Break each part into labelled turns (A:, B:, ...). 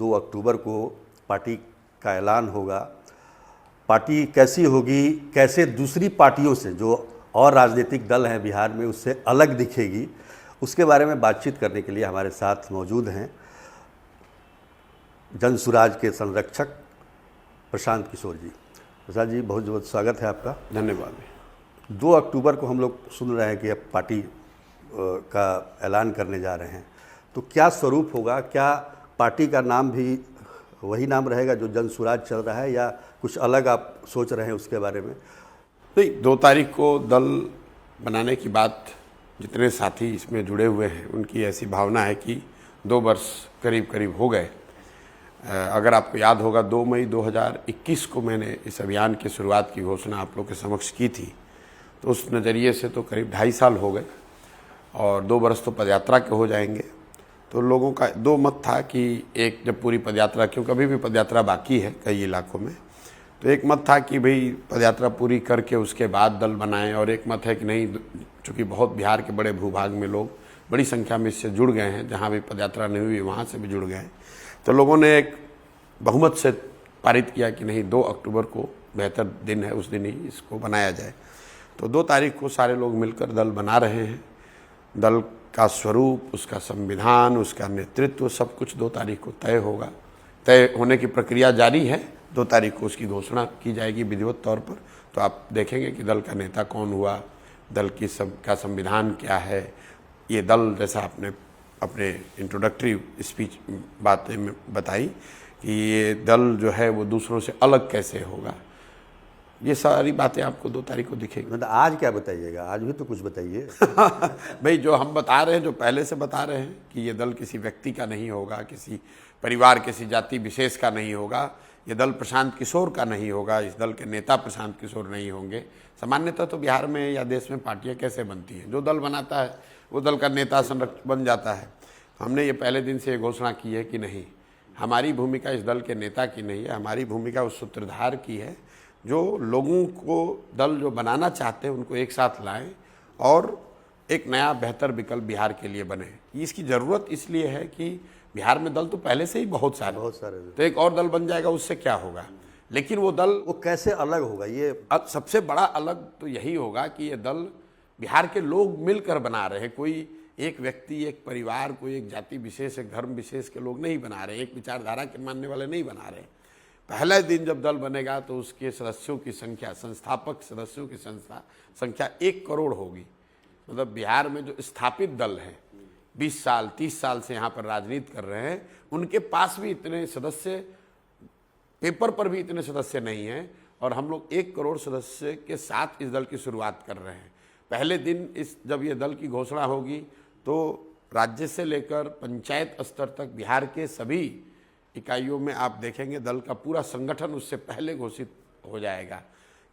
A: 2 अक्टूबर को पार्टी का ऐलान होगा। पार्टी कैसी होगी, कैसे दूसरी पार्टियों से जो और राजनीतिक दल हैं बिहार में उससे अलग दिखेगी, उसके बारे में बातचीत करने के लिए हमारे साथ मौजूद हैं जनसुराज के संरक्षक प्रशांत किशोर जी। प्रशांत जी, बहुत बहुत स्वागत है आपका।
B: धन्यवाद।
A: 2 अक्टूबर को हम लोग सुन रहे हैं कि अब पार्टी का ऐलान करने जा रहे हैं, तो क्या स्वरूप होगा? क्या पार्टी का नाम भी वही नाम रहेगा जो जनसुराज चल रहा है, या कुछ अलग आप सोच रहे हैं उसके बारे में?
B: नहीं, 2 तारीख को दल बनाने की बात जितने साथी इसमें जुड़े हुए हैं उनकी ऐसी भावना है कि 2 वर्ष करीब करीब हो गए। अगर आपको याद होगा 2 मई 2021 को मैंने इस अभियान की शुरुआत की घोषणा आप लोग के समक्ष की थी, तो उस नज़रिए से तो करीब 2.5 साल हो गए और 2 वर्ष तो पदयात्रा के हो जाएंगे। तो लोगों का 2 मत था कि एक, जब पूरी पदयात्रा, क्योंकि अभी भी पदयात्रा बाकी है कई इलाकों में, तो एक मत था कि भाई पदयात्रा पूरी करके उसके बाद दल बनाएं, और एक मत है कि नहीं, चूँकि बहुत बिहार के बड़े भूभाग में लोग बड़ी संख्या में इससे जुड़ गए हैं, जहाँ भी पदयात्रा नहीं हुई वहाँ से भी जुड़ गए हैं, तो लोगों ने एक बहुमत से पारित किया कि नहीं, 2 अक्टूबर को बेहतर दिन है, उस दिन ही इसको बनाया जाए। तो 2 तारीख को सारे लोग मिलकर दल बना रहे हैं। दल का स्वरूप, उसका संविधान, उसका नेतृत्व, सब कुछ 2 तारीख को तय होगा। तय होने की प्रक्रिया जारी है। 2 तारीख को उसकी घोषणा की जाएगी विधिवत तौर पर। तो आप देखेंगे कि दल का नेता कौन हुआ, दल की का संविधान क्या है। ये दल, जैसा आपने अपने इंट्रोडक्टरी स्पीच बातें में बताई कि ये दल जो है वो दूसरों से अलग कैसे होगा, ये सारी बातें आपको 2 तारीख को दिखेगी।
A: मतलब आज क्या बताइएगा? आज भी तो कुछ बताइए।
B: भाई, जो हम बता रहे हैं, जो पहले से बता रहे हैं कि ये दल किसी व्यक्ति का नहीं होगा, किसी परिवार, किसी जाति विशेष का नहीं होगा, ये दल प्रशांत किशोर का नहीं होगा, इस दल के नेता प्रशांत किशोर नहीं होंगे। सामान्यतः तो बिहार में या देश में पार्टियां कैसे बनती हैं, जो दल बनाता है वो दल का नेता संरक्षक बन जाता है। हमने ये पहले दिन से ये घोषणा की है कि नहीं, हमारी भूमिका इस दल के नेता की नहीं है, हमारी भूमिका उस सूत्रधार की है जो लोगों को दल जो बनाना चाहते हैं उनको एक साथ लाएं और एक नया बेहतर विकल्प बिहार के लिए बने। इसकी ज़रूरत इसलिए है कि बिहार में दल तो पहले से ही बहुत सारे तो एक और दल बन जाएगा, उससे क्या होगा। लेकिन वो दल,
A: वो कैसे अलग होगा? ये
B: सबसे बड़ा अलग तो यही होगा कि ये दल बिहार के लोग मिलकर बना रहे हैं। कोई एक व्यक्ति, एक परिवार, कोई एक जाति विशेष, एक धर्म विशेष के लोग नहीं बना रहे, एक विचारधारा के मानने वाले नहीं बना रहे। पहले दिन जब दल बनेगा तो उसके सदस्यों की संख्या, संस्थापक सदस्यों की संख्या 1 करोड़ होगी। मतलब बिहार में जो स्थापित दल हैं, 20 साल 30 साल से यहाँ पर राजनीति कर रहे हैं, उनके पास भी इतने सदस्य, पेपर पर भी इतने सदस्य नहीं हैं, और हम लोग 1 करोड़ सदस्य के साथ इस दल की शुरुआत कर रहे हैं। पहले दिन जब ये दल की घोषणा होगी तो राज्य से लेकर पंचायत स्तर तक बिहार के सभी इकाइयों में आप देखेंगे दल का पूरा संगठन उससे पहले घोषित हो जाएगा।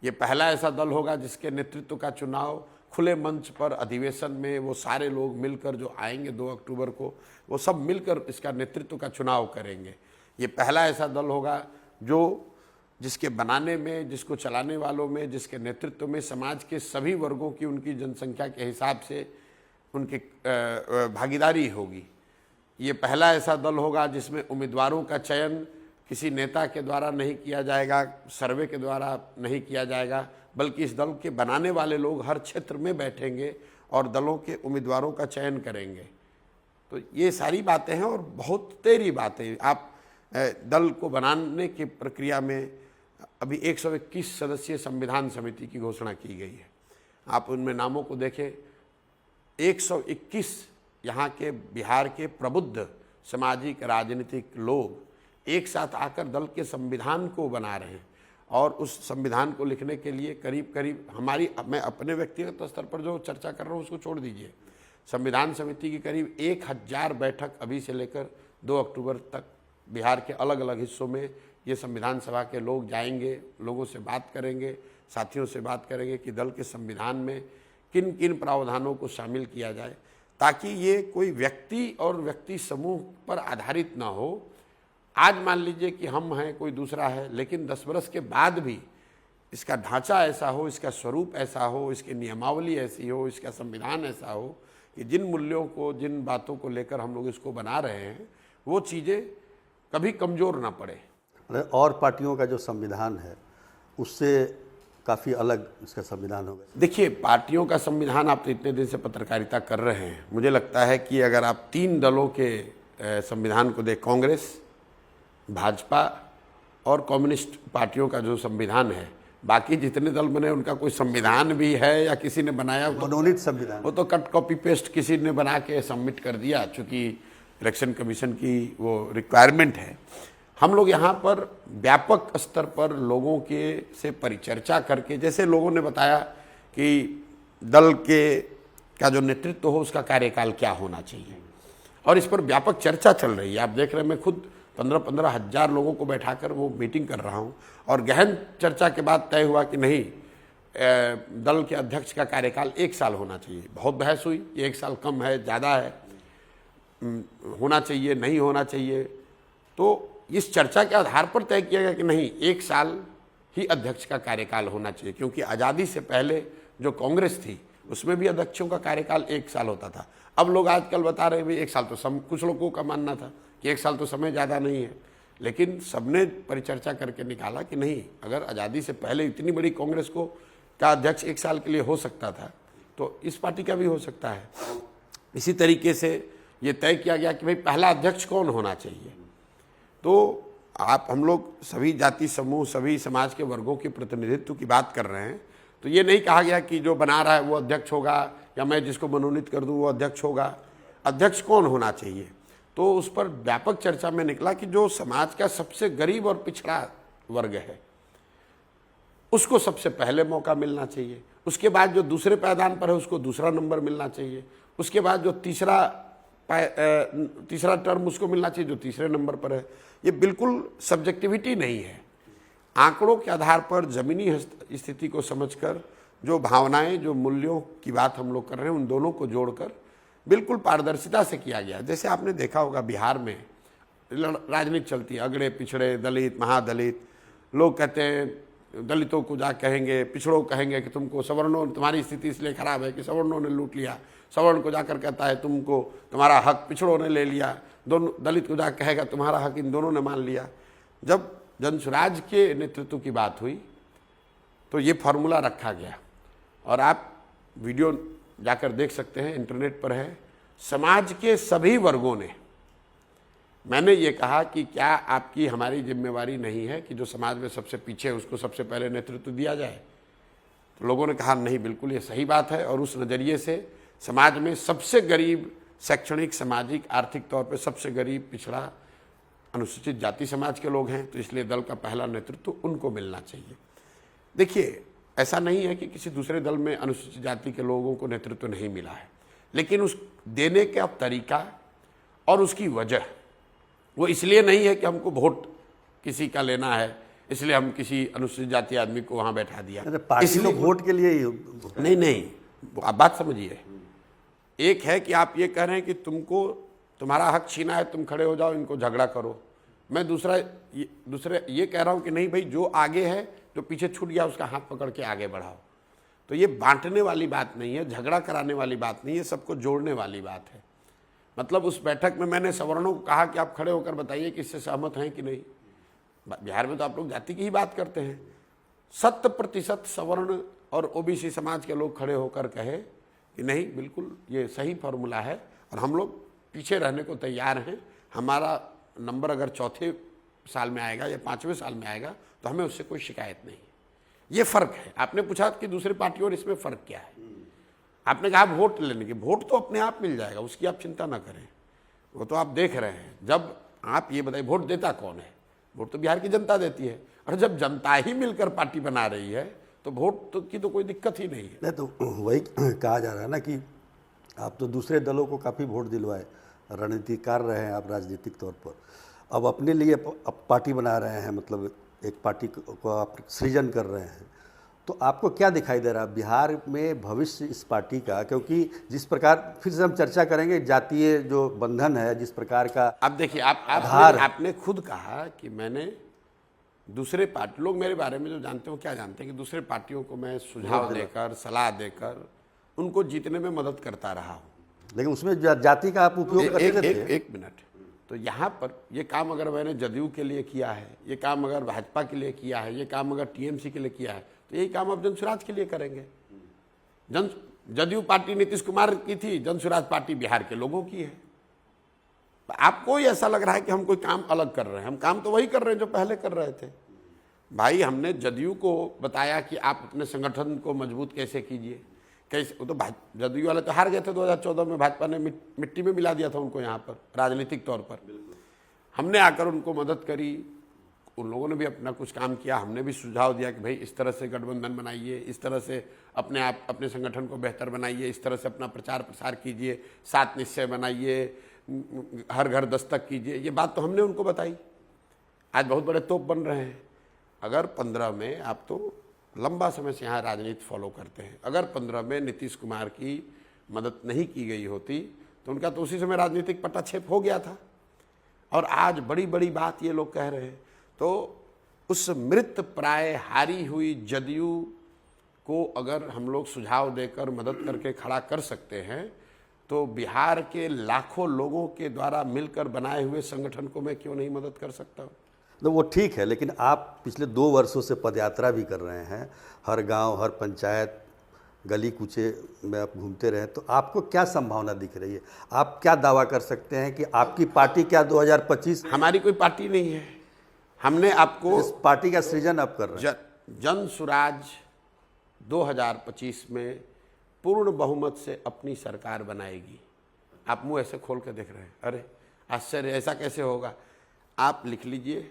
B: ये पहला ऐसा दल होगा जिसके नेतृत्व का चुनाव खुले मंच पर, अधिवेशन में, वो सारे लोग मिलकर जो आएंगे 2 अक्टूबर को, वो सब मिलकर इसका नेतृत्व का चुनाव करेंगे। ये पहला ऐसा दल होगा जो जिसके बनाने में, जिसको चलाने वालों में, जिसके नेतृत्व में समाज के सभी वर्गों की, उनकी जनसंख्या के हिसाब से उनकी भागीदारी होगी। ये पहला ऐसा दल होगा जिसमें उम्मीदवारों का चयन किसी नेता के द्वारा नहीं किया जाएगा, सर्वे के द्वारा नहीं किया जाएगा, बल्कि इस दल के बनाने वाले लोग हर क्षेत्र में बैठेंगे और दलों के उम्मीदवारों का चयन करेंगे। तो ये सारी बातें हैं और बहुत तेरी बातें। आप दल को बनाने की प्रक्रिया में अभी 121 सदस्यीय संविधान समिति की घोषणा की गई है। आप उनमें नामों को देखें, 121 यहाँ के बिहार के प्रबुद्ध सामाजिक राजनीतिक लोग एक साथ आकर दल के संविधान को बना रहे हैं। और उस संविधान को लिखने के लिए करीब करीब मैं अपने व्यक्तिगत स्तर पर जो चर्चा कर रहा हूँ उसको छोड़ दीजिए, संविधान समिति की करीब 1000 बैठक अभी से लेकर 2 अक्टूबर तक बिहार के अलग अलग हिस्सों में ये संविधान सभा के लोग जाएंगे, लोगों से बात करेंगे, साथियों से बात करेंगे कि दल के संविधान में किन किन प्रावधानों को शामिल किया जाए, ताकि ये कोई व्यक्ति और व्यक्ति समूह पर आधारित ना हो। आज मान लीजिए कि हम हैं, कोई दूसरा है, लेकिन 10 वर्ष के बाद भी इसका ढांचा ऐसा हो, इसका स्वरूप ऐसा हो, इसकी नियमावली ऐसी हो, इसका संविधान ऐसा हो कि जिन मूल्यों को, जिन बातों को लेकर हम लोग इसको बना रहे हैं, वो चीज़ें कभी कमज़ोर ना पड़े।
A: और पार्टियों का जो संविधान है उससे काफ़ी अलग इसका संविधान होगा।
B: देखिए, पार्टियों का संविधान, आप तो इतने दिन से पत्रकारिता कर रहे हैं, मुझे लगता है कि अगर आप 3 दलों के संविधान को देख, कांग्रेस, भाजपा और कम्युनिस्ट पार्टियों का जो संविधान है, बाकी जितने दल बने उनका कोई संविधान भी है या किसी ने बनाया,
A: मनोनीत संविधान,
B: वो तो कट कॉपी पेस्ट किसी ने बना के सबमिट कर दिया, चूंकि इलेक्शन कमीशन की वो रिक्वायरमेंट है। हम लोग यहाँ पर व्यापक स्तर पर लोगों के से परिचर्चा करके, जैसे लोगों ने बताया कि दल के का जो नेतृत्व हो उसका कार्यकाल क्या होना चाहिए, और इस पर व्यापक चर्चा चल रही है। आप देख रहे हैं, मैं खुद 15-15 हज़ार लोगों को बैठाकर वो मीटिंग कर रहा हूँ, और गहन चर्चा के बाद तय हुआ कि नहीं, दल के अध्यक्ष का कार्यकाल 1 साल होना चाहिए। बहुत बहस हुई कि 1 साल कम है, ज़्यादा है, होना चाहिए, नहीं होना चाहिए। तो इस चर्चा के आधार पर तय किया गया कि नहीं, 1 साल ही अध्यक्ष का कार्यकाल होना चाहिए, क्योंकि आज़ादी से पहले जो कांग्रेस थी उसमें भी अध्यक्षों का कार्यकाल 1 साल होता था। अब लोग आजकल बता रहे हैं भाई 1 साल तो कुछ लोगों का मानना था कि 1 साल तो समय ज़्यादा नहीं है, लेकिन सबने परिचर्चा करके निकाला कि नहीं, अगर आज़ादी से पहले इतनी बड़ी कांग्रेस को का अध्यक्ष 1 साल के लिए हो सकता था, तो इस पार्टी का भी हो सकता है। इसी तरीके से ये तय किया गया कि भाई पहला अध्यक्ष कौन होना चाहिए। तो आप, हम लोग सभी जाति समूह, सभी समाज के वर्गों के प्रतिनिधित्व की बात कर रहे हैं, तो ये नहीं कहा गया कि जो बना रहा है वो अध्यक्ष होगा या मैं जिसको मनोनीत कर दूं वो अध्यक्ष होगा। अध्यक्ष कौन होना चाहिए, तो उस पर व्यापक चर्चा में निकला कि जो समाज का सबसे गरीब और पिछड़ा वर्ग है उसको सबसे पहले मौका मिलना चाहिए, उसके बाद जो दूसरे पायदान पर है उसको दूसरा नंबर मिलना चाहिए, उसके बाद जो तीसरा टर्म उसको मिलना चाहिए जो तीसरे नंबर पर है। ये बिल्कुल सब्जेक्टिविटी नहीं है, आंकड़ों के आधार पर ज़मीनी स्थिति को समझकर जो भावनाएं, जो मूल्यों की बात हम लोग कर रहे हैं, उन दोनों को जोड़कर बिल्कुल पारदर्शिता से किया गया। जैसे आपने देखा होगा बिहार में राजनीति चलती है, अगड़े पिछड़े, दलित, महादलित। लोग कहते हैं, दलितों को जा कहेंगे, पिछड़ों कहेंगे कि तुमको सवर्णों, तुम्हारी स्थिति इसलिए खराब है कि सवर्णों ने लूट लिया। सवर्ण को जाकर कहता है तुमको, तुम्हारा हक पिछड़ों ने ले लिया। दोनों दलित को जा कहेगा तुम्हारा हक इन दोनों ने मान लिया। जब जनसुराज के नेतृत्व की बात हुई तो ये फार्मूला रखा गया, और आप वीडियो जाकर देख सकते हैं, इंटरनेट पर है। समाज के सभी वर्गों ने, मैंने ये कहा कि क्या आपकी हमारी जिम्मेवारी नहीं है कि जो समाज में सबसे पीछे है उसको सबसे पहले नेतृत्व दिया जाए। तो लोगों ने कहा नहीं, बिल्कुल ये सही बात है, और उस नज़रिए से समाज में सबसे गरीब, शैक्षणिक, सामाजिक, आर्थिक तौर पे सबसे गरीब, पिछड़ा, अनुसूचित जाति समाज के लोग हैं, तो इसलिए दल का पहला नेतृत्व उनको मिलना चाहिए। देखिए, ऐसा नहीं है कि किसी दूसरे दल में अनुसूचित जाति के लोगों को नेतृत्व नहीं मिला है, लेकिन उस देने का तरीका और उसकी वजह वो इसलिए नहीं है कि हमको वोट किसी का लेना है इसलिए हम किसी अनुसूचित जाति आदमी को वहाँ बैठा दिया।
A: पार्टी लोग वोट के लिए ही
B: नहीं, आप बात समझिए। एक है कि आप ये कह रहे हैं कि तुमको तुम्हारा हक छीना है, तुम खड़े हो जाओ, इनको झगड़ा करो। मैं दूसरे ये कह रहा हूँ कि नहीं भाई, जो आगे है, जो पीछे छूट गया उसका हाथ पकड़ के आगे बढ़ाओ। तो ये बांटने वाली बात नहीं है, झगड़ा कराने वाली बात नहीं है, सबको जोड़ने वाली बात है। मतलब उस बैठक में मैंने सवर्णों को कहा कि आप खड़े होकर बताइए कि इससे सहमत हैं कि नहीं। बिहार में तो आप लोग जाति की ही बात करते हैं। 100% सवर्ण और ओबीसी समाज के लोग खड़े होकर कहे कि नहीं, बिल्कुल ये सही फार्मूला है और हम लोग पीछे रहने को तैयार हैं। हमारा नंबर अगर चौथे साल में आएगा या 5वें साल में आएगा तो हमें उससे कोई शिकायत नहीं। ये फ़र्क है। आपने पूछा कि दूसरी पार्टियों और इसमें फ़र्क क्या है। आपने कहा वोट लेने की, वोट तो अपने आप मिल जाएगा, उसकी आप चिंता ना करें, वो तो आप देख रहे हैं। जब आप ये बताइए वोट देता कौन है? वोट तो बिहार की जनता देती है, और जब जनता ही मिलकर पार्टी बना रही है तो वोट की तो कोई दिक्कत ही नहीं है।
A: नहीं, तो वही कहा जा रहा है ना कि आप तो दूसरे दलों को काफ़ी वोट दिलवाए, रणनीतिकार रहे हैं आप राजनीतिक तौर पर, अब अपने लिए अब पार्टी बना रहे हैं, मतलब एक पार्टी को आप सृजन कर रहे हैं। तो आपको क्या दिखाई दे रहा है बिहार में भविष्य इस पार्टी का? क्योंकि जिस प्रकार, फिर से हम चर्चा करेंगे, जातीय जो बंधन है जिस प्रकार का,
B: अब देखिए, आपने खुद कहा कि मैंने दूसरे पार्टी, लोग मेरे बारे में जो जानते हो क्या जानते हैं कि दूसरे पार्टियों को मैं सुझाव देकर, सलाह देकर उनको जीतने में मदद करता रहा हूँ।
A: लेकिन उसमें जाति का आप उपयोग करते थे।
B: एक मिनट, तो यहाँ पर ये काम अगर मैंने जदयू के लिए किया है, ये काम अगर भाजपा के लिए किया है, ये काम अगर टीएमसी के लिए किया है, तो यही काम अब जनसुराज के लिए करेंगे। जदयू पार्टी नीतीश कुमार की थी, जनसुराज पार्टी बिहार के लोगों की है। आपको ही ऐसा लग रहा है कि हम कोई काम अलग कर रहे हैं, हम काम तो वही कर रहे हैं जो पहले कर रहे थे। भाई हमने जदयू को बताया कि आप अपने संगठन को मजबूत कैसे कीजिए, कैसे। वो तो जदयू वाले तो हार गए थे 2014 में, भाजपा ने मिट्टी में मिला दिया था उनको यहाँ पर राजनीतिक तौर पर। हमने आकर उनको मदद करी, उन लोगों ने भी अपना कुछ काम किया, हमने भी सुझाव दिया कि भाई इस तरह से गठबंधन बनाइए, इस तरह से अपने संगठन को बेहतर बनाइए, इस तरह से अपना प्रचार प्रसार कीजिए, 7 निश्चय बनाइए, हर घर दस्तक कीजिए। ये बात तो हमने उनको बताई। आज बहुत बड़े तोप बन रहे हैं। अगर 15 में, आप तो लंबा समय से यहाँ राजनीति फॉलो करते हैं, अगर 15 में नीतीश कुमार की मदद नहीं की गई होती तो उनका तो उसी समय राजनीतिक पटाक्षेप हो गया था। और आज बड़ी बड़ी बात ये लोग कह रहे हैं। तो उस मृत प्राय हारी हुई जदयू को अगर हम लोग सुझाव देकर मदद करके खड़ा कर सकते हैं, तो बिहार के लाखों लोगों के द्वारा मिलकर बनाए हुए संगठन को मैं क्यों नहीं मदद कर सकता हूँ।
A: तो वो ठीक है, लेकिन आप पिछले 2 वर्षों से पदयात्रा भी कर रहे हैं, हर गांव, हर पंचायत, गली कूचे में आप घूमते रहे, तो आपको क्या संभावना दिख रही है? आप क्या दावा कर सकते हैं कि आपकी पार्टी क्या 2025?
B: हमारी कोई पार्टी नहीं है। हमने आपको
A: इस पार्टी का सृजन आप कर रहे हैं।
B: जनसुराज 2025 में पूर्ण बहुमत से अपनी सरकार बनाएगी। आप मुंह ऐसे खोल के देख रहे हैं, अरे आश्चर्य, ऐसा कैसे होगा? आप लिख लीजिए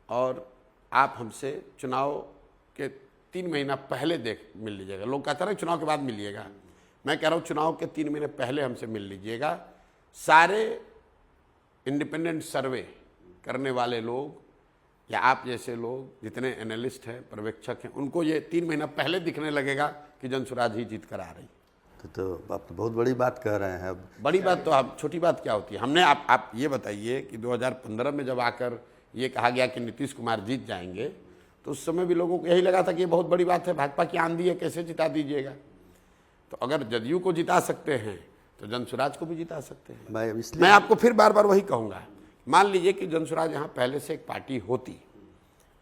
B: और आप हमसे चुनाव के 3 महीना पहले मिल लीजिएगा। लोग कहते हैं चुनाव के बाद मिलिएगा, मैं कह रहा हूँ चुनाव के 3 महीने पहले हमसे मिल लीजिएगा। सारे इंडिपेंडेंट सर्वे करने वाले लोग या आप जैसे लोग, जितने एनालिस्ट हैं, पर्यवेक्षक हैं, उनको ये 3 महीना पहले दिखने लगेगा कि जनसुराज ही जीत कर आ रही।
A: तो आप तो बहुत बड़ी बात कह रहे हैं। अब
B: बड़ी बात तो आप, छोटी बात क्या होती है? हमने आप ये बताइए कि 2015 में जब आकर ये कहा गया कि नीतीश कुमार जीत जाएंगे, तो उस समय भी लोगों को यही लगा था कि ये बहुत बड़ी बात है, भाजपा की आंधी है, कैसे जिता दीजिएगा। तो अगर जदयू को जिता सकते हैं तो जनसुराज को भी जिता सकते हैं। मैं आपको फिर बार बार वही कहूँगा, मान लीजिए कि जनसुराज यहाँ पहले से एक पार्टी होती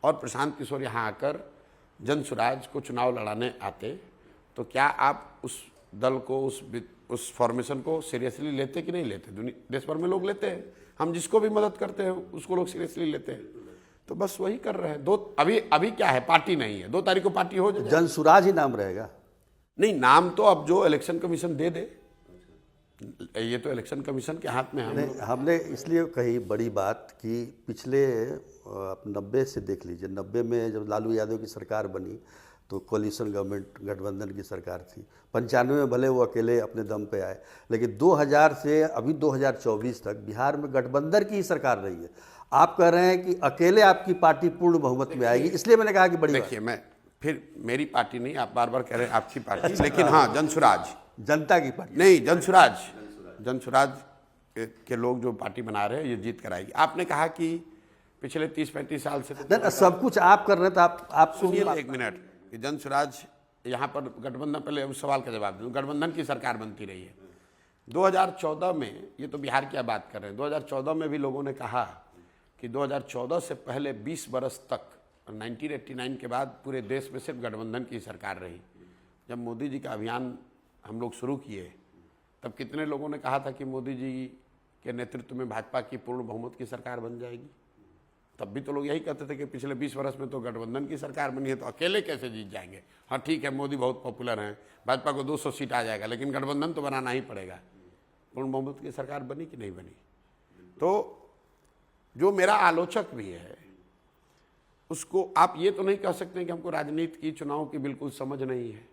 B: और प्रशांत किशोर यहाँ आकर जनसुराज को चुनाव लड़ाने आते, तो क्या आप उस दल को, उस फॉर्मेशन को सीरियसली लेते कि नहीं लेते? देश भर में लोग लेते हैं। हम जिसको भी मदद करते हैं उसको लोग सीरियसली लेते हैं। तो बस वही कर रहे हैं। अभी क्या है, पार्टी नहीं है, 2 तारीख को पार्टी हो जाए।
A: जनसुराज ही नाम रहेगा?
B: नहीं, नाम तो अब जो इलेक्शन कमीशन दे दे, ये तो इलेक्शन कमीशन के हाथ में है।
A: हमने इसलिए कही बड़ी बात कि पिछले 90 से देख लीजिए, 90 में जब लालू यादव की सरकार बनी तो कोलिशन गवर्नमेंट, गठबंधन की सरकार थी। 95 में भले वो अकेले अपने दम पे आए, लेकिन 2000 से अभी 2024 तक बिहार में गठबंधन की ही सरकार रही है। आप कह रहे हैं कि अकेले आपकी पार्टी पूर्ण बहुमत में आएगी, इसलिए मैंने कहा कि बड़ी।
B: देखिए, मैं फिर, मेरी पार्टी नहीं, आप बार बार कह रहे हैं आपकी पार्टी, लेकिन हाँ, जनसुराज
A: जनता की पार्टी
B: नहीं, जनसुराज के लोग जो पार्टी बना रहे हैं ये जीत कर आएगी। आपने कहा कि पिछले 30-35 साल से
A: तो सब कुछ आप कर रहे हैं, तो आप
B: सुनिए 1 मिनट कि जनसुराज यहाँ पर गठबंधन, पहले उस सवाल का जवाब दूँ, गठबंधन की सरकार बनती रही है। 2014 में, ये तो बिहार की बात कर रहे हैं, 2014 में भी लोगों ने कहा कि 2014 से पहले 20 बरस तक, 1989 के बाद पूरे देश में सिर्फ गठबंधन की सरकार रही। जब मोदी जी का अभियान हम लोग शुरू किए, तब कितने लोगों ने कहा था कि मोदी जी के नेतृत्व में भाजपा की पूर्ण बहुमत की सरकार बन जाएगी? तब भी तो लोग यही कहते थे कि पिछले 20 वर्ष में तो गठबंधन की सरकार बनी है, तो अकेले कैसे जीत जाएंगे? हाँ ठीक है, मोदी बहुत पॉपुलर हैं, भाजपा को 200 सीट आ जाएगा, लेकिन गठबंधन तो बनाना ही पड़ेगा। पूर्ण बहुमत की सरकार बनी कि नहीं बनी? तो जो मेरा आलोचक भी है, उसको आप ये तो नहीं कह सकते कि हमको राजनीति की, चुनाव की बिल्कुल समझ नहीं है।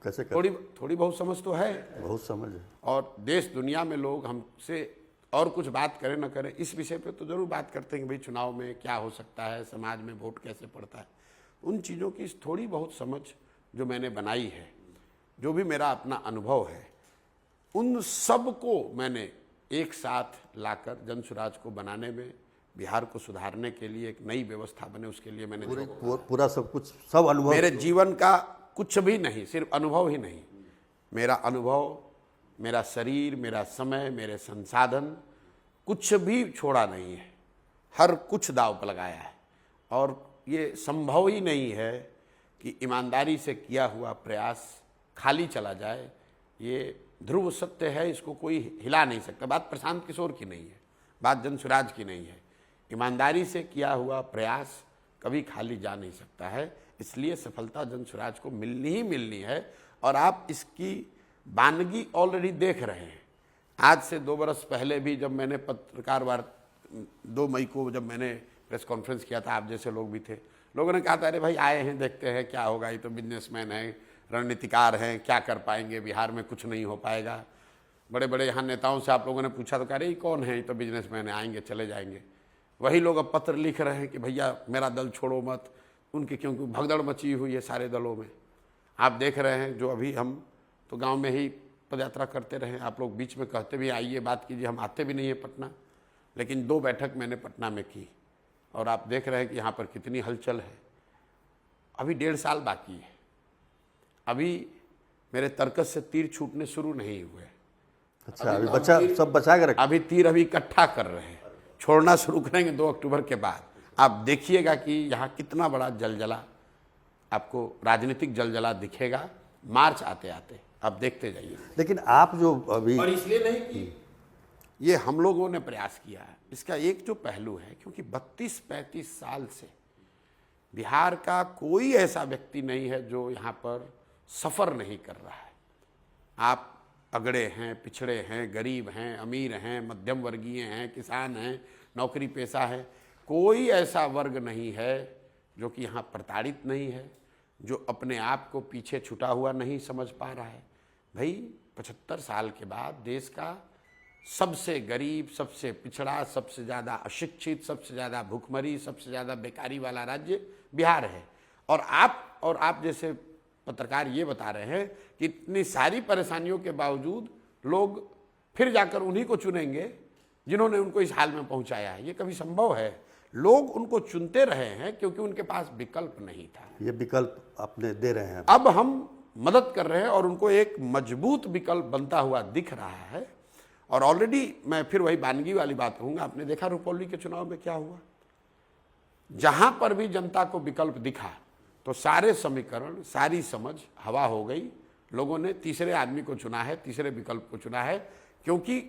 A: कैसे कर?
B: थोड़ी बहुत समझ तो है,
A: बहुत समझ है।
B: और देश दुनिया में लोग हमसे और कुछ बात करें न करें, इस विषय पे तो जरूर बात करते हैं कि भाई चुनाव में क्या हो सकता है, समाज में वोट कैसे पड़ता है। उन चीज़ों की थोड़ी बहुत समझ जो मैंने बनाई है, जो भी मेरा अपना अनुभव है, उन सब को मैंने एक साथ लाकर जनसुराज को बनाने में, बिहार को सुधारने के लिए, एक नई व्यवस्था बने, उसके लिए मैंने
A: पूरा सब कुछ, सब अनुभव,
B: मेरे जीवन का कुछ भी नहीं, सिर्फ अनुभव ही नहीं, मेरा अनुभव, मेरा शरीर, मेरा समय, मेरे संसाधन, कुछ भी छोड़ा नहीं है, हर कुछ दांव पर लगाया है। और ये संभव ही नहीं है कि ईमानदारी से किया हुआ प्रयास खाली चला जाए। ये ध्रुव सत्य है, इसको कोई हिला नहीं सकता। बात प्रशांत किशोर की नहीं है, बात जनसुराज की नहीं है। ईमानदारी से किया हुआ प्रयास कभी खाली जा नहीं सकता है, इसलिए सफलता जनसुराज को मिलनी ही मिलनी है। और आप इसकी बानगी ऑलरेडी देख रहे हैं। आज से 2 बरस पहले भी जब मैंने पत्रकार वार्ता 2 मई को जब मैंने प्रेस कॉन्फ्रेंस किया था, आप जैसे लोग भी थे, लोगों ने कहा था अरे भाई आए हैं देखते हैं क्या होगा, ये तो बिजनेसमैन हैं, रणनीतिकार हैं, क्या कर पाएंगे, बिहार में कुछ नहीं हो पाएगा। बड़े बड़े यहाँ नेताओं से आप लोगों ने पूछा तो कह रहे ये कौन है, ये तो बिजनेसमैन है, आएंगे चले जाएंगे। वही लोग अब पत्र लिख रहे हैं कि भैया मेरा दल छोड़ो मत, उनकी क्योंकि भगदड़ मची हुई है सारे दलों में। आप देख रहे हैं जो अभी हम तो गांव में ही पदयात्रा करते रहे, आप लोग बीच में कहते भी आइए बात कीजिए, हम आते भी नहीं है पटना, लेकिन 2 बैठक मैंने पटना में की और आप देख रहे हैं कि यहाँ पर कितनी हलचल है। अभी 1.5 साल बाकी है, अभी मेरे तर्कस से तीर छूटने शुरू नहीं हुए।
A: अच्छा, अभी सब बचा के रखा।
B: अभी तीर अभी इकट्ठा कर रहे हैं, छोड़ना शुरू करेंगे 2 अक्टूबर के बाद। आप देखिएगा कि यहाँ कितना बड़ा जलजला, आपको राजनीतिक जलजला दिखेगा मार्च आते आते, आप देखते जाइए।
A: लेकिन आप जो अभी,
B: और इसलिए नहीं कि ये हम लोगों ने प्रयास किया है, इसका एक जो पहलू है, क्योंकि 32-35 साल से बिहार का कोई ऐसा व्यक्ति नहीं है जो यहाँ पर सफ़र नहीं कर रहा है। आप अगड़े हैं, पिछड़े हैं, गरीब हैं, अमीर हैं, मध्यम वर्गीय हैं, किसान हैं, नौकरी पेशा है, कोई ऐसा वर्ग नहीं है जो कि यहाँ प्रताड़ित नहीं है, जो अपने आप को पीछे छुटा हुआ नहीं समझ पा रहा है। भाई 75 साल के बाद देश का सबसे गरीब, सबसे पिछड़ा, सबसे ज़्यादा अशिक्षित, सबसे ज़्यादा भूखमरी, सबसे ज़्यादा बेकारी वाला राज्य बिहार है। और आप जैसे पत्रकार ये बता रहे हैं कि इतनी सारी परेशानियों के बावजूद लोग फिर जाकर उन्हीं को चुनेंगे जिन्होंने उनको इस हाल में पहुंचाया है। ये कभी संभव है? लोग उनको चुनते रहे हैं क्योंकि उनके पास विकल्प नहीं था।
A: ये विकल्प अपने दे रहे हैं,
B: अब हम मदद कर रहे हैं और उनको एक मजबूत विकल्प बनता हुआ दिख रहा है। और ऑलरेडी मैं फिर वही बानगी वाली बात कहूँगा, आपने देखा रुपौली के चुनाव में क्या हुआ। जहां पर भी जनता को विकल्प दिखा तो सारे समीकरण, सारी समझ हवा हो गई। लोगों ने तीसरे आदमी को चुना है, तीसरे विकल्प को चुना है। क्योंकि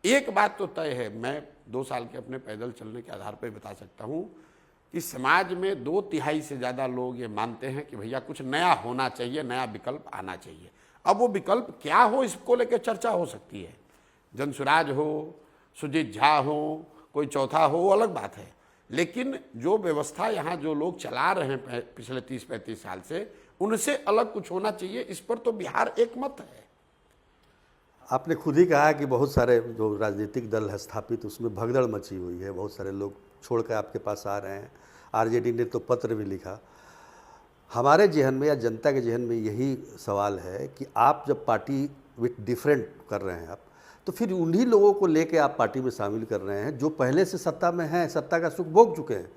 B: एक बात तो तय है, मैं 2 साल के अपने पैदल चलने के आधार पर बता सकता हूं कि समाज में 2/3 से ज़्यादा लोग ये मानते हैं कि भैया कुछ नया होना चाहिए, नया विकल्प आना चाहिए। अब वो विकल्प क्या हो, इसको लेकर चर्चा हो सकती है। जनसुराज हो, सुजीत झा हो, कोई चौथा हो, वो अलग बात है। लेकिन जो व्यवस्था यहाँ जो लोग चला रहे हैं पिछले 30-35 साल से, उनसे अलग कुछ होना चाहिए। इस पर तो बिहार एक मत है।
A: आपने खुद ही कहा कि बहुत सारे जो राजनीतिक दल है स्थापित, उसमें भगदड़ मची हुई है, बहुत सारे लोग छोड़कर आपके पास आ रहे हैं। आरजेडी ने तो पत्र भी लिखा। हमारे जहन में या जनता के जहन में यही सवाल है कि आप जब पार्टी विथ डिफरेंट कर रहे हैं आप, तो फिर उन्हीं लोगों को लेके आप पार्टी में शामिल कर रहे हैं जो पहले से सत्ता में हैं, सत्ता का सुख भोग चुके हैं।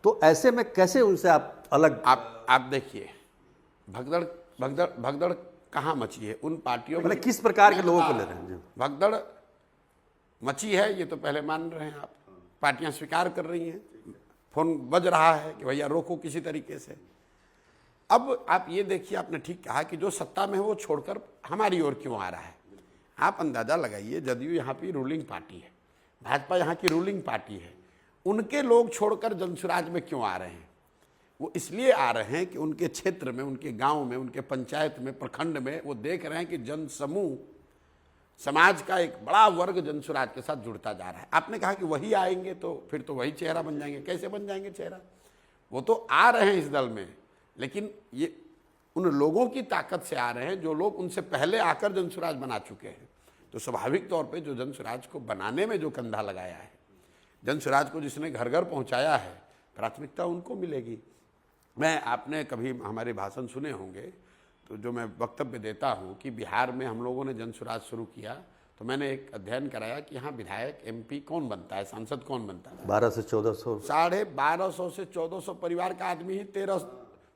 A: तो ऐसे में कैसे उनसे आप अलग?
B: आप देखिए भगदड़ कहाँ मची है उन पार्टियों में,
A: किस प्रकार के लोगों को ले रहे हैं?
B: भगदड़ मची है ये तो पहले मान रहे हैं आप, पार्टियां स्वीकार कर रही हैं, फोन बज रहा है कि भैया रोको किसी तरीके से। अब आप ये देखिए, आपने ठीक कहा कि जो सत्ता में है वो छोड़कर हमारी ओर क्यों आ रहा है। आप अंदाजा लगाइए, जदयू यहाँ की रूलिंग पार्टी है, भाजपा यहाँ की रूलिंग पार्टी है, उनके लोग छोड़कर जनसुराज में क्यों आ रहे हैं? वो इसलिए आ रहे हैं कि उनके क्षेत्र में, उनके गांव में, उनके पंचायत में, प्रखंड में वो देख रहे हैं कि जन समूह, समाज का एक बड़ा वर्ग जनसुराज के साथ जुड़ता जा रहा है। आपने कहा कि वही आएंगे तो फिर तो वही चेहरा बन जाएंगे। कैसे बन जाएंगे चेहरा? वो तो आ रहे हैं इस दल में, लेकिन ये उन लोगों की ताकत से आ रहे हैं जो लोग उनसे पहले आकर जनसुराज बना चुके हैं। तो स्वाभाविक तौर पे जो जनसुराज को बनाने में जो कंधा लगाया है, जनसुराज को जिसने घर घर पहुंचाया है, प्राथमिकता उनको मिलेगी। आपने कभी हमारे भाषण सुने होंगे, तो जो मैं वक्तव्य देता हूं कि बिहार में हम लोगों ने जनसुराज शुरू किया तो मैंने एक अध्ययन कराया कि यहाँ विधायक, एमपी कौन बनता है, सांसद कौन बनता है?
A: 12 से 1400,
B: 1250 से 1400 परिवार का आदमी ही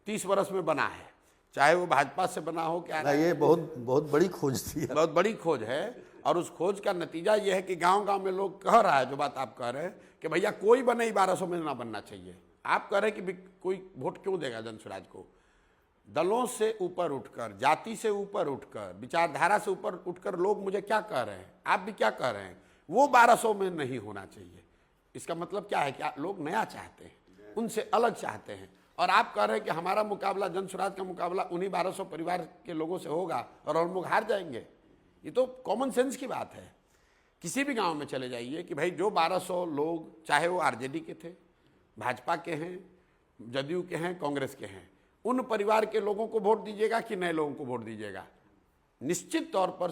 B: 30 वर्ष में बना है, चाहे वो भाजपा से बना हो क्या।
A: ये बहुत बड़ी खोज थी,
B: बहुत बड़ी खोज है। और उस खोज का नतीजा यह है कि गांव-गांव में लोग कह रहा है, जो बात आप कह रहे हैं कि भैया कोई बने ही 1200 में ना बनना चाहिए। आप कह रहे हैं कि कोई वोट क्यों देगा जन स्वराज को? दलों से ऊपर उठकर, जाति से ऊपर उठकर, विचारधारा से ऊपर उठकर लोग मुझे क्या कह रहे हैं, आप भी क्या कह रहे हैं, वो 1200 में नहीं होना चाहिए। इसका मतलब क्या है कि लोग नया चाहते हैं, उनसे अलग चाहते हैं। और आप कह रहे हैं कि हमारा मुकाबला, जन स्वराज का मुकाबला उन्हीं 1200 परिवार के लोगों से होगा और हम लोग हार जाएंगे। ये तो कॉमन सेंस की बात है। किसी भी गांव में चले जाइए कि भाई जो 1200 लोग, चाहे वो आरजेडी के थे, भाजपा के हैं, जदयू के हैं, कांग्रेस के हैं, उन परिवार के लोगों को वोट दीजिएगा कि नए लोगों को वोट दीजिएगा? निश्चित तौर पर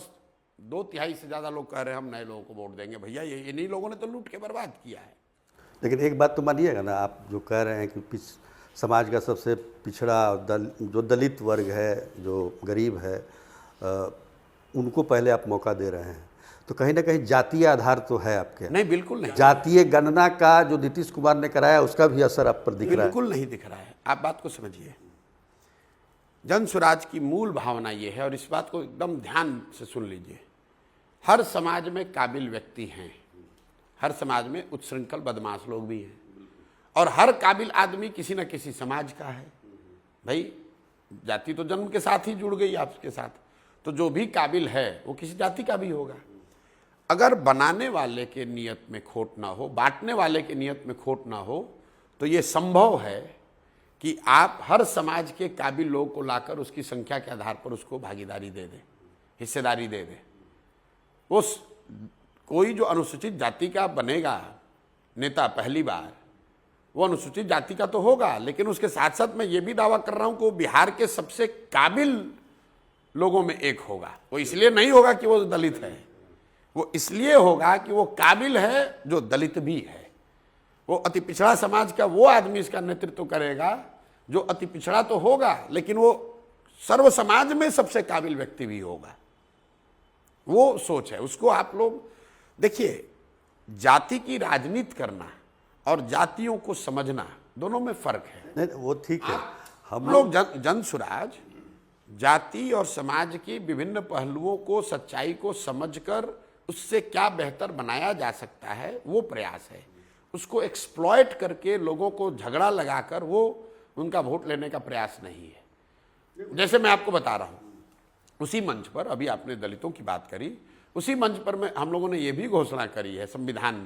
B: 2/3 से ज़्यादा लोग कह रहे हैं हम नए लोगों को वोट देंगे। भैया ये इन्हीं लोगों ने तो लूट के बर्बाद किया है।
A: लेकिन एक बात तो मानिएगा ना, आप जो कह रहे हैं कि समाज का सबसे पिछड़ा जो दलित वर्ग है, जो गरीब है, उनको पहले आप मौका दे रहे हैं, तो कहीं ना कहीं जातीय आधार तो है आपके?
B: नहीं, बिल्कुल नहीं।
A: जातीय गणना का जो नीतीश कुमार ने कराया उसका भी असर आप पर दिख रहा है?
B: बिल्कुल नहीं दिख रहा है। आप बात को समझिए। जन स्वराज की मूल भावना ये है, और इस बात को एकदम ध्यान से सुन लीजिए, हर समाज में काबिल व्यक्ति हैं, हर समाज में उच्छृंखल बदमाश लोग भी हैं, और हर काबिल आदमी किसी न किसी समाज का है। भाई जाति तो जन्म के साथ ही जुड़ गई आपके साथ, तो जो भी काबिल है वो किसी जाति का भी होगा। अगर बनाने वाले के नियत में खोट ना हो, बांटने वाले के नियत में खोट ना हो, तो ये संभव है कि आप हर समाज के काबिल लोग को लाकर उसकी संख्या के आधार पर उसको भागीदारी दे दें, हिस्सेदारी दे दें। उस कोई जो अनुसूचित जाति का बनेगा नेता पहली बार, वो अनुसूचित जाति का तो होगा, लेकिन उसके साथ साथ मैं ये भी दावा कर रहा हूं कि वो बिहार के सबसे काबिल लोगों में एक होगा। वो इसलिए नहीं होगा कि वो दलित है, वो इसलिए होगा कि वो काबिल है जो दलित भी है। वो अति पिछड़ा समाज का वो आदमी इसका नेतृत्व करेगा जो अति पिछड़ा तो होगा, लेकिन वो सर्व समाज में सबसे काबिल व्यक्ति भी होगा। वो सोच है। उसको आप लोग देखिए, जाति की राजनीति करना और जातियों को समझना दोनों में फर्क है।
A: नहीं, वो ठीक है।
B: हम लोग जन स्वराज जाति और समाज की विभिन्न पहलुओं को, सच्चाई को समझकर उससे क्या बेहतर बनाया जा सकता है, वो प्रयास है। उसको एक्सप्लॉइट करके लोगों को झगड़ा लगाकर वो उनका वोट लेने का प्रयास नहीं है। जैसे मैं आपको बता रहा हूं, उसी मंच पर अभी आपने दलितों की बात करी, उसी मंच पर में हम लोगों ने ये भी घोषणा करी है संविधान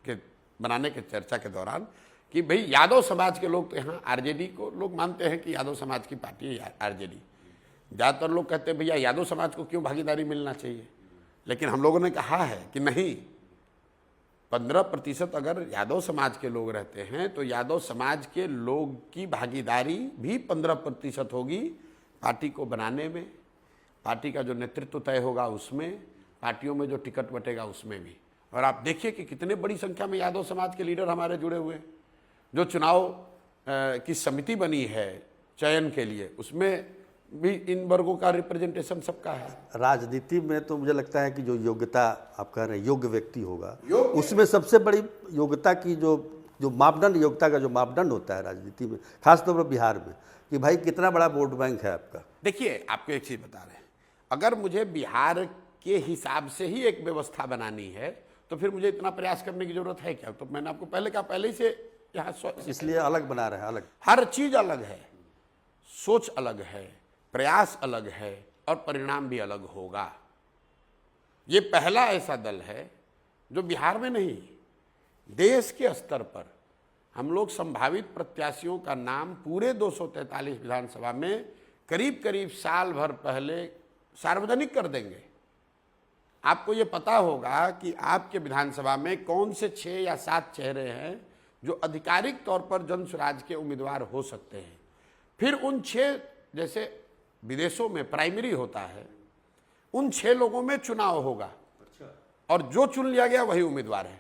B: के बनाने के चर्चा के दौरान कि भाई यादव समाज के लोग तो यहाँ आरजेडी को लोग मानते हैं कि यादव समाज की पार्टी है आरजेडी। ज़्यादातर लोग कहते हैं भैया यादव समाज को क्यों भागीदारी मिलना चाहिए, लेकिन हम लोगों ने कहा है कि नहीं, 15% अगर यादव समाज के लोग रहते हैं तो यादव समाज के लोग की भागीदारी भी 15% होगी पार्टी को बनाने में, पार्टी का जो नेतृत्व तय होगा उसमें, पार्टियों में जो टिकट बटेगा उसमें भी। और आप देखिए कि कितने बड़ी संख्या में यादव समाज के लीडर हमारे जुड़े हुए हैं। जो चुनाव की समिति बनी है चयन के लिए, उसमें भी इन वर्गों का रिप्रेजेंटेशन सबका है।
A: राजनीति में तो मुझे लगता है कि जो योग्यता आप कह रहे हैं, योग्य व्यक्ति होगा, उसमें सबसे बड़ी योग्यता की जो मापदंड, योग्यता का जो मापदंड होता है राजनीति में, खासतौर पर बिहार में, कि भाई कितना बड़ा वोट बैंक है आपका।
B: देखिए, आपको एक चीज़ बता रहे हैं, अगर मुझे बिहार के हिसाब से ही एक व्यवस्था बनानी है तो फिर मुझे इतना प्रयास करने की जरूरत है क्या? तो मैंने आपको पहले कहा, पहले ही से यहाँ
A: इसलिए अलग बना रहे हैं। अलग,
B: हर चीज अलग है, सोच अलग है, प्रयास अलग है, और परिणाम भी अलग होगा। ये पहला ऐसा दल है जो बिहार में नहीं, देश के स्तर पर हम लोग संभावित प्रत्याशियों का नाम पूरे 243 विधानसभा में करीब करीब साल भर पहले सार्वजनिक कर देंगे। आपको ये पता होगा कि आपके विधानसभा में कौन से 6 या 7 चेहरे हैं जो आधिकारिक तौर पर जन स्वराज के उम्मीदवार हो सकते हैं। फिर उन 6, जैसे विदेशों में प्राइमरी होता है, उन 6 लोगों में चुनाव होगा और जो चुन लिया गया वही उम्मीदवार है।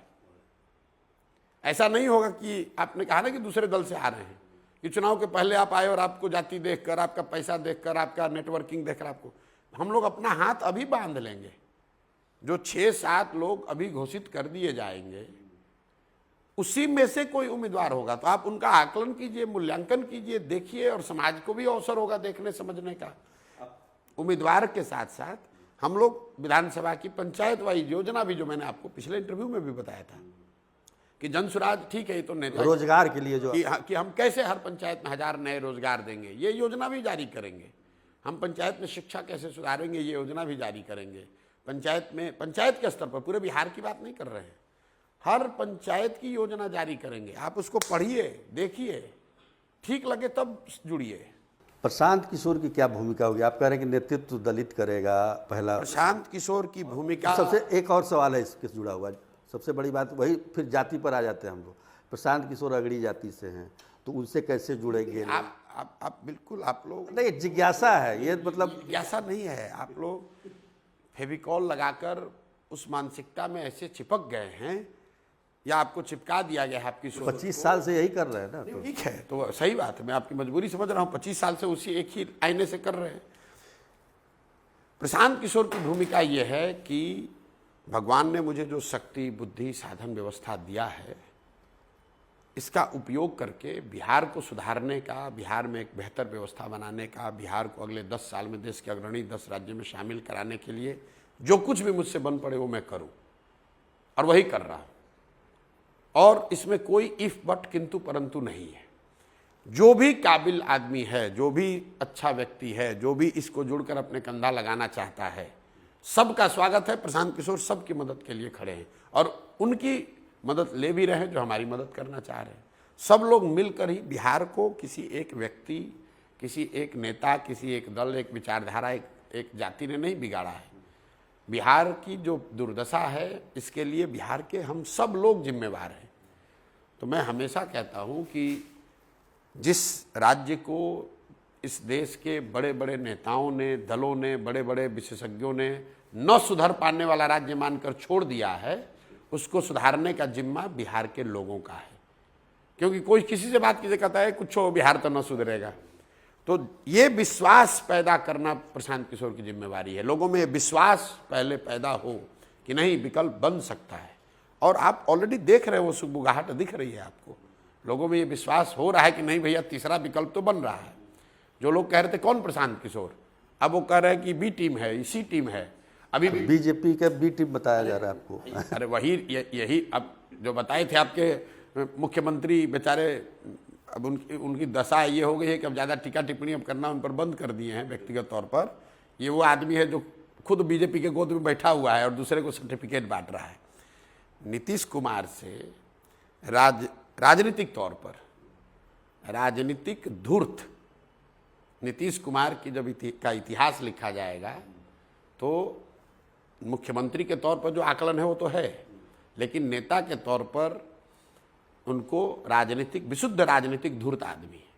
B: ऐसा नहीं होगा कि आपने कहा ना कि दूसरे दल से आ रहे हैं, कि चुनाव के पहले आप आए और आपको जाति देखकर, आपका पैसा देखकर, आपका नेटवर्किंग देखकर आपको, हम लोग अपना हाथ अभी बांध लेंगे। जो 6-7 लोग अभी घोषित कर दिए जाएंगे, उसी में से कोई उम्मीदवार होगा। तो आप उनका आकलन कीजिए, मूल्यांकन कीजिए, देखिए, और समाज को भी अवसर होगा देखने समझने का। उम्मीदवार के साथ साथ हम लोग विधानसभा की पंचायत वाइज योजना भी, जो मैंने आपको पिछले इंटरव्यू में भी बताया था कि जनसुराज ठीक है, ये तो नेता
A: रोजगार के लिए जो
B: कि हम कैसे हर पंचायत में 1000 नए रोजगार देंगे, ये योजना भी जारी करेंगे। हम पंचायत में शिक्षा कैसे सुधारेंगे, ये योजना भी जारी करेंगे। पंचायत के स्तर पर, पूरे बिहार की बात नहीं कर रहे हैं, हर पंचायत की योजना जारी करेंगे। आप उसको पढ़िए, देखिए, ठीक लगे तब जुड़िए।
A: प्रशांत किशोर की क्या भूमिका होगी? आप कह रहे हैं कि नेतृत्व दलित करेगा पहला।
B: प्रशांत किशोर की भूमिका,
A: सबसे एक और सवाल है इसके जुड़ा हुआ, सबसे बड़ी बात वही, फिर जाति पर आ जाते हैं हम लोग। प्रशांत किशोर अगड़ी जाति से हैं, तो उनसे कैसे जुड़ेंगे?
B: आप बिल्कुल, आप लोग
A: नहीं, जिज्ञासा है ये, मतलब
B: जिज्ञासा नहीं है। आप लोग फेविकॉल लगाकर उस मानसिकता में ऐसे चिपक गए हैं, या आपको चिपका दिया गया है आपकी सोच।
A: 25 साल से यही कर रहे हैं ना। तो
B: ठीक है, तो सही बात है, मैं आपकी मजबूरी समझ रहा हूँ। 25 साल से उसी एक ही आईने से कर रहे हैं। प्रशांत किशोर की भूमिका ये है कि भगवान ने मुझे जो शक्ति, बुद्धि, साधन, व्यवस्था दिया है, इसका उपयोग करके बिहार को सुधारने का, बिहार में एक बेहतर व्यवस्था बनाने का, बिहार को अगले 10 साल में देश के अग्रणी 10 राज्यों में शामिल कराने के लिए जो कुछ भी मुझसे बन पड़े वो मैं करूं, और वही कर रहा हूं। और इसमें कोई इफ बट किंतु परंतु नहीं है। जो भी काबिल आदमी है, जो भी अच्छा व्यक्ति है, जो भी इसको जुड़कर अपने कंधा लगाना चाहता है, सबका स्वागत है। प्रशांत किशोर सबकी मदद के लिए खड़े हैं, और उनकी मदद ले भी रहे हैं जो हमारी मदद करना चाह रहे हैं। सब लोग मिलकर ही बिहार को किसी एक व्यक्ति, किसी एक नेता, किसी एक दल, एक विचारधारा, एक जाति ने नहीं बिगाड़ा है। बिहार की जो दुर्दशा है, इसके लिए बिहार के हम सब लोग जिम्मेवार हैं। तो मैं हमेशा कहता हूं कि जिस राज्य को इस देश के बड़े बड़े नेताओं ने, दलों ने, बड़े बड़े विशेषज्ञों ने न सुधर पाने वाला राज्य मानकर छोड़ दिया है, उसको सुधारने का जिम्मा बिहार के लोगों का है। क्योंकि कोई किसी से बात कीजिए, कहता है कुछ हो, बिहार तो न सुधरेगा। तो ये विश्वास पैदा करना प्रशांत किशोर की जिम्मेवारी है। लोगों में विश्वास पहले पैदा हो कि नहीं, विकल्प बन सकता है। और आप ऑलरेडी देख रहे हो, वो सुगबुगाहट दिख रही है आपको। लोगों में ये विश्वास हो रहा है कि नहीं भैया, तीसरा विकल्प तो बन रहा है। जो लोग कह रहे थे कौन प्रशांत किशोर, अब वो कह रहे हैं कि बी टीम है, इसी टीम है। अभी
A: बीजेपी का बी टीम बताया जा रहा है आपको।
B: अरे वही यही अब जो बताए थे आपके मुख्यमंत्री बेचारे, अब उनकी दशा ये हो गई है कि अब ज़्यादा टीका टिप्पणी अब करना उन पर बंद कर दिए हैं व्यक्तिगत तौर पर। ये वो आदमी है जो खुद बीजेपी के गोद में बैठा हुआ है और दूसरे को सर्टिफिकेट बांट रहा है। नीतीश कुमार से राजनीतिक तौर पर, राजनीतिक धूर्त नीतीश कुमार की जब का इतिहास लिखा जाएगा तो मुख्यमंत्री के तौर पर जो आकलन है वो तो है, लेकिन नेता के तौर पर उनको विशुद्ध राजनीतिक धूर्त आदमी है।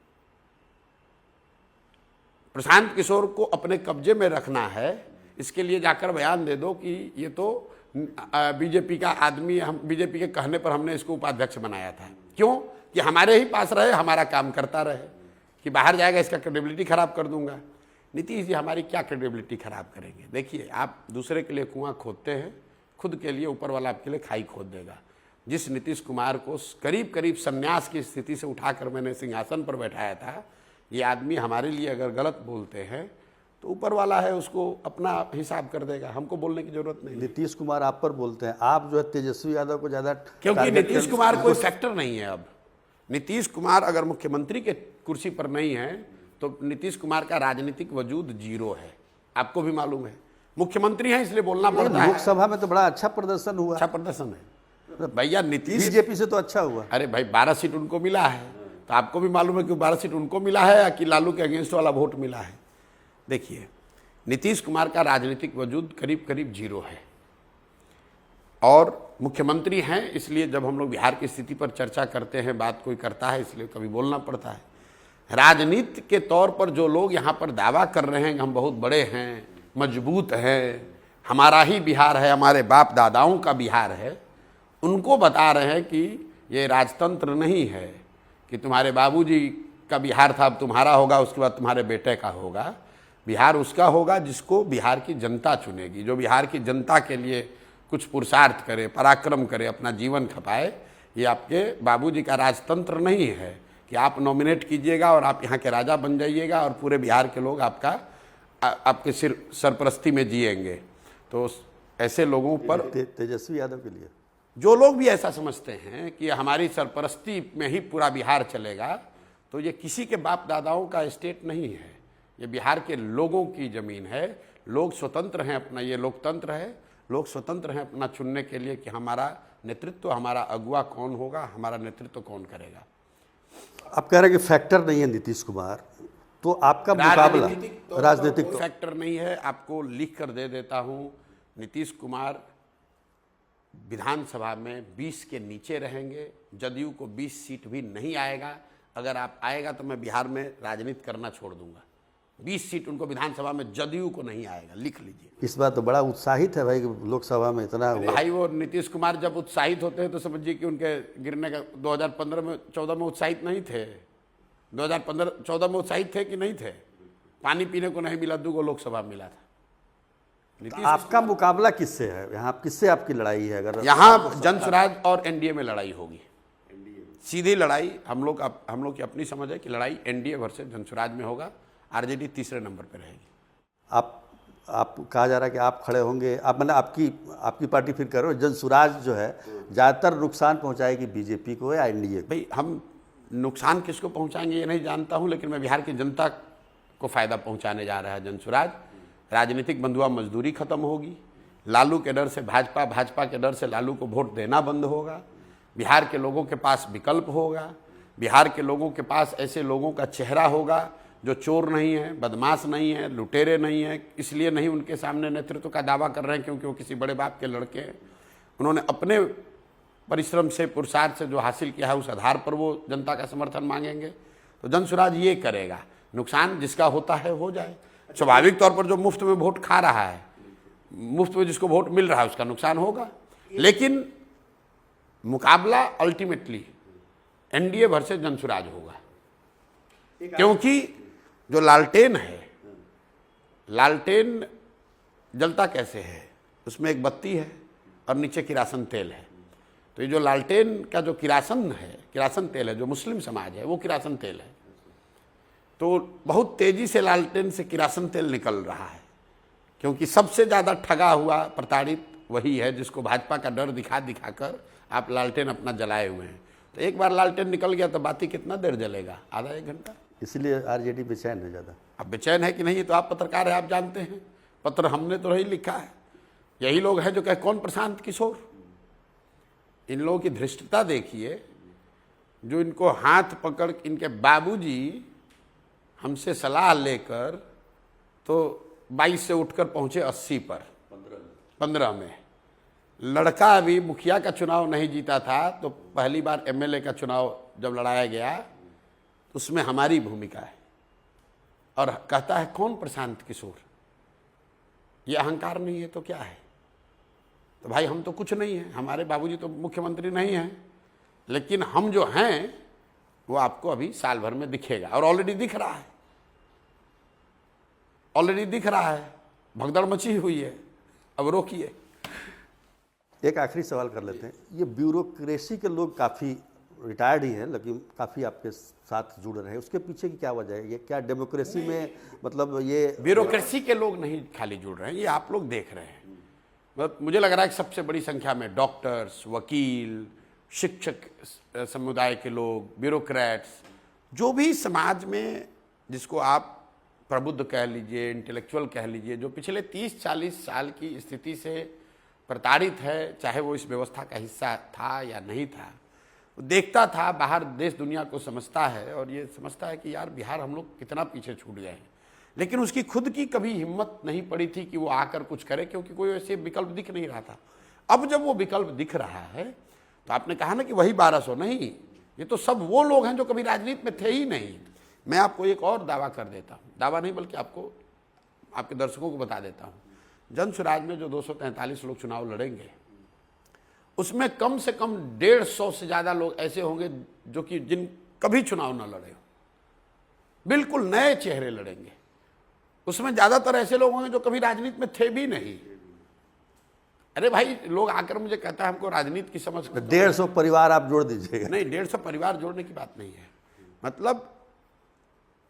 B: प्रशांत किशोर को अपने कब्जे में रखना है, इसके लिए जाकर बयान दे दो कि ये तो बीजेपी का आदमी, हम बीजेपी के कहने पर हमने इसको उपाध्यक्ष बनाया था। क्यों? कि हमारे ही पास रहे, हमारा काम करता रहे। कि बाहर जाएगा इसका क्रेडिबिलिटी खराब कर दूंगा। नीतीश जी हमारी क्या क्रेडिबिलिटी खराब करेंगे? देखिए, आप दूसरे के लिए कुआं खोदते हैं, खुद के लिए ऊपर वाला आपके लिए खाई खोद देगा। जिस नीतीश कुमार को करीब करीब संन्यास की स्थिति से उठाकर मैंने सिंहासन पर बैठाया था, ये आदमी हमारे लिए अगर गलत बोलते हैं तो ऊपर वाला है उसको अपना हिसाब कर देगा, हमको बोलने की जरूरत नहीं।
A: नीतीश कुमार आप पर बोलते हैं, आप जो है तेजस्वी यादव को ज़्यादा,
B: क्योंकि नीतीश कुमार कोई फैक्टर नहीं है। अब नीतीश कुमार अगर मुख्यमंत्री के कुर्सी पर नहीं है तो नीतीश कुमार का राजनीतिक वजूद जीरो है, आपको भी मालूम है। मुख्यमंत्री हैं इसलिए बोलना पड़ता है।
A: लोकसभा में तो बड़ा अच्छा प्रदर्शन हुआ।
B: अच्छा प्रदर्शन है भैया, नीतीश
A: बीजेपी से तो अच्छा हुआ।
B: अरे भाई 12 सीट उनको मिला है, तो आपको भी मालूम है कि 12 सीट उनको मिला है या कि लालू के अगेंस्ट वाला वोट मिला है। देखिए, नीतीश कुमार का राजनीतिक वजूद करीब करीब जीरो है, और मुख्यमंत्री हैं इसलिए जब हम लोग बिहार की स्थिति पर चर्चा करते हैं, बात कोई करता है इसलिए कभी बोलना पड़ता है। राजनीति के तौर पर जो लोग यहाँ पर दावा कर रहे हैं कि हम बहुत बड़े हैं, मजबूत हैं, हमारा ही बिहार है, हमारे बाप दादाओं का बिहार है, उनको बता रहे हैं कि ये राजतंत्र नहीं है कि तुम्हारे बाबूजी का बिहार था अब तुम्हारा होगा, उसके बाद तुम्हारे बेटे का होगा। बिहार उसका होगा जिसको बिहार की जनता चुनेगी, जो बिहार की जनता के लिए कुछ पुरुषार्थ करे, पराक्रम करे, अपना जीवन खपाए। ये आपके बाबूजी का राजतंत्र नहीं है कि आप नॉमिनेट कीजिएगा और आप यहाँ के राजा बन जाइएगा और पूरे बिहार के लोग आपके सरपरस्ती में जिएंगे। तो ऐसे लोगों पर
A: तेजस्वी यादव के लिए
B: जो लोग भी ऐसा समझते हैं कि हमारी सरपरस्ती में ही पूरा बिहार चलेगा, तो ये किसी के बाप दादाओं का स्टेट नहीं है, ये बिहार के लोगों की ज़मीन है। लोग स्वतंत्र हैं, अपना ये लोकतंत्र है, लोग स्वतंत्र हैं अपना चुनने के लिए कि हमारा नेतृत्व, हमारा अगुवा कौन होगा, हमारा नेतृत्व कौन करेगा।
A: आप कह रहे हैं कि फैक्टर नहीं है नीतीश कुमार, तो आपका मुकाबला राजनीतिक
B: तो फैक्टर नहीं है। आपको लिख कर दे देता हूँ, नीतीश कुमार विधानसभा में 20 के नीचे रहेंगे, जदयू को 20 सीट भी नहीं आएगा। अगर आप आएगा तो मैं बिहार में राजनीति करना छोड़ दूंगा। 20 सीट उनको विधानसभा में जदयू को नहीं आएगा, लिख लीजिए।
A: इस बात तो बड़ा उत्साहित है भाई कि लोकसभा में इतना
B: भाई वो नीतीश कुमार जब उत्साहित होते हैं तो समझिए कि उनके गिरने का 2014 में उत्साहित नहीं थे। 2014 में उत्साहित थे कि नहीं थे? पानी पीने को नहीं मिला, 2 लोकसभा मिला था।
A: आपका मुकाबला किससे है यहाँ? किससे आपकी लड़ाई है? अगर
B: यहाँ जनसुराज और एनडीए में लड़ाई होगी, सीधी लड़ाई। हम लोग की अपनी समझ है कि लड़ाई एनडीए वर्सेस जनसुराज में होगा, आरजेडी तीसरे नंबर पर रहेगी।
A: आप कहा जा रहा है कि आप खड़े होंगे, आप मतलब आपकी पार्टी फिर कह रहे हो जनसुराज जो है ज़्यादातर नुकसान पहुंचाएगी बीजेपी को या एनडीए को?
B: भाई हम नुकसान किसको पहुंचाएंगे ये नहीं जानता हूं, लेकिन मैं बिहार की जनता को फ़ायदा पहुंचाने जा रहा है जनसुराज। राजनीतिक बंधुआ मजदूरी खत्म होगी, लालू के डर से भाजपा, भाजपा के डर से लालू को वोट देना बंद होगा। बिहार के लोगों के पास विकल्प होगा, बिहार के लोगों के पास ऐसे लोगों का चेहरा होगा जो चोर नहीं है, बदमाश नहीं है, लुटेरे नहीं है। इसलिए नहीं उनके सामने नेतृत्व का दावा कर रहे हैं क्योंकि वो किसी बड़े बाप के लड़के हैं। उन्होंने अपने परिश्रम से, पुरुषार्थ से जो हासिल किया है उस आधार पर वो जनता का समर्थन मांगेंगे। तो जनसुराज ये करेगा, नुकसान जिसका होता है हो जाए। स्वाभाविक तौर पर जो मुफ्त में वोट खा रहा है, मुफ्त में जिसको वोट मिल रहा है उसका नुकसान होगा, लेकिन मुकाबला अल्टीमेटली एनडीए वर्सेस जनसुराज होगा। क्योंकि जो लालटेन है, लालटेन जलता कैसे है? उसमें एक बत्ती है और नीचे किरासन तेल है। तो ये जो लालटेन का जो किरासन तेल है, जो मुस्लिम समाज है वो किरासन तेल है। तो बहुत तेजी से लालटेन से किरासन तेल निकल रहा है, क्योंकि सबसे ज़्यादा ठगा हुआ, प्रताड़ित वही है जिसको भाजपा का डर दिखा कर आप लालटेन अपना जलाए हुए हैं। तो एक बार लालटेन निकल गया तो बाती कितना देर जलेगा? आधा एक घंटा।
A: इसलिए आरजेडी बेचैन है ज़्यादा।
B: अब बेचैन है कि नहीं, तो आप पत्रकार है, आप जानते हैं। पत्र हमने तो नहीं लिखा है, यही लोग हैं जो कहे कौन प्रशांत किशोर। इन लोगों की धृष्टता देखिए, जो इनको हाथ पकड़, इनके बाबूजी हमसे सलाह लेकर तो 22 से उठकर पहुंचे 80 पर 15 में। लड़का अभी मुखिया का चुनाव नहीं जीता था, तो पहली बार एमएलए का चुनाव जब लड़ाया गया उसमें हमारी भूमिका है। और कहता है कौन प्रशांत किशोर? ये अहंकार नहीं है तो क्या है? तो भाई हम तो कुछ नहीं है, हमारे बाबूजी तो मुख्यमंत्री नहीं हैं, लेकिन हम जो हैं वो आपको अभी साल भर में दिखेगा। और ऑलरेडी दिख रहा है, ऑलरेडी दिख रहा है, भगदड़ मची हुई है। अब रोकिए।
A: एक आखिरी सवाल कर लेते हैं। ये ब्यूरोक्रेसी के लोग काफ़ी रिटायर्ड ही हैं, लेकिन काफ़ी आपके साथ जुड़ रहे हैं, उसके पीछे की क्या वजह है? ये क्या डेमोक्रेसी में, मतलब ये
B: ब्यूरोक्रेसी के लोग नहीं खाली जुड़ रहे हैं, ये आप लोग देख रहे हैं। मतलब मुझे लग रहा है कि सबसे बड़ी संख्या में डॉक्टर्स, वकील, शिक्षक समुदाय के लोग, ब्यूरोक्रेट्स, जो भी समाज में जिसको आप प्रबुद्ध कह लीजिए, इंटेलेक्चुअल कह लीजिए, जो पिछले 30-40 साल की स्थिति से प्रताड़ित है, चाहे वो इस व्यवस्था का हिस्सा था या नहीं था, देखता था, बाहर देश दुनिया को समझता है और ये समझता है कि यार बिहार हम लोग कितना पीछे छूट गए हैं। लेकिन उसकी खुद की कभी हिम्मत नहीं पड़ी थी कि वो आकर कुछ करे, क्योंकि कोई ऐसे विकल्प दिख नहीं रहा था। अब जब वो विकल्प दिख रहा है तो आपने कहा ना कि वही 1200 नहीं, ये तो सब वो लोग हैं जो कभी राजनीति में थे ही नहीं। मैं आपको एक और दावा कर देता हूँ, दावा नहीं बल्कि आपको, आपके दर्शकों को बता देता हूँ। जनसुराज में जो 243 लोग चुनाव लड़ेंगे, उसमें कम से कम 150 से ज़्यादा लोग ऐसे होंगे जो कि जिन कभी चुनाव न लड़े हो, बिल्कुल नए चेहरे लड़ेंगे। उसमें ज़्यादातर ऐसे लोग होंगे जो कभी राजनीति में थे भी नहीं। अरे भाई, लोग आकर मुझे कहता है हमको राजनीति की समझ।
A: 150 परिवार आप जोड़ दीजिएगा।
B: नहीं, 150 परिवार जोड़ने की बात नहीं है। मतलब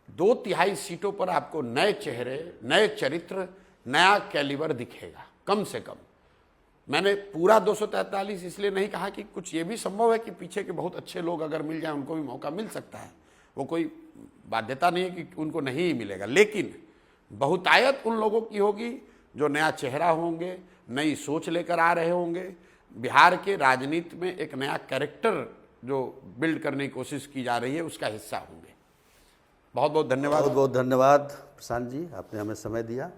B: 2/3 सीटों पर आपको नए चेहरे, नए चरित्र, नया कैलिबर दिखेगा। कम से कम। मैंने पूरा 243 इसलिए नहीं कहा कि कुछ ये भी संभव है कि पीछे के बहुत अच्छे लोग अगर मिल जाए उनको भी मौका मिल सकता है, वो कोई बाध्यता नहीं है कि उनको नहीं ही मिलेगा, लेकिन बहुतायत उन लोगों की होगी जो नया चेहरा होंगे, नई सोच लेकर आ रहे होंगे, बिहार के राजनीति में एक नया कैरेक्टर जो बिल्ड करने की कोशिश की जा रही है उसका हिस्सा होंगे। बहुत बहुत धन्यवाद।
A: बहुत बहुत धन्यवाद प्रशांत जी, आपने हमें समय दिया।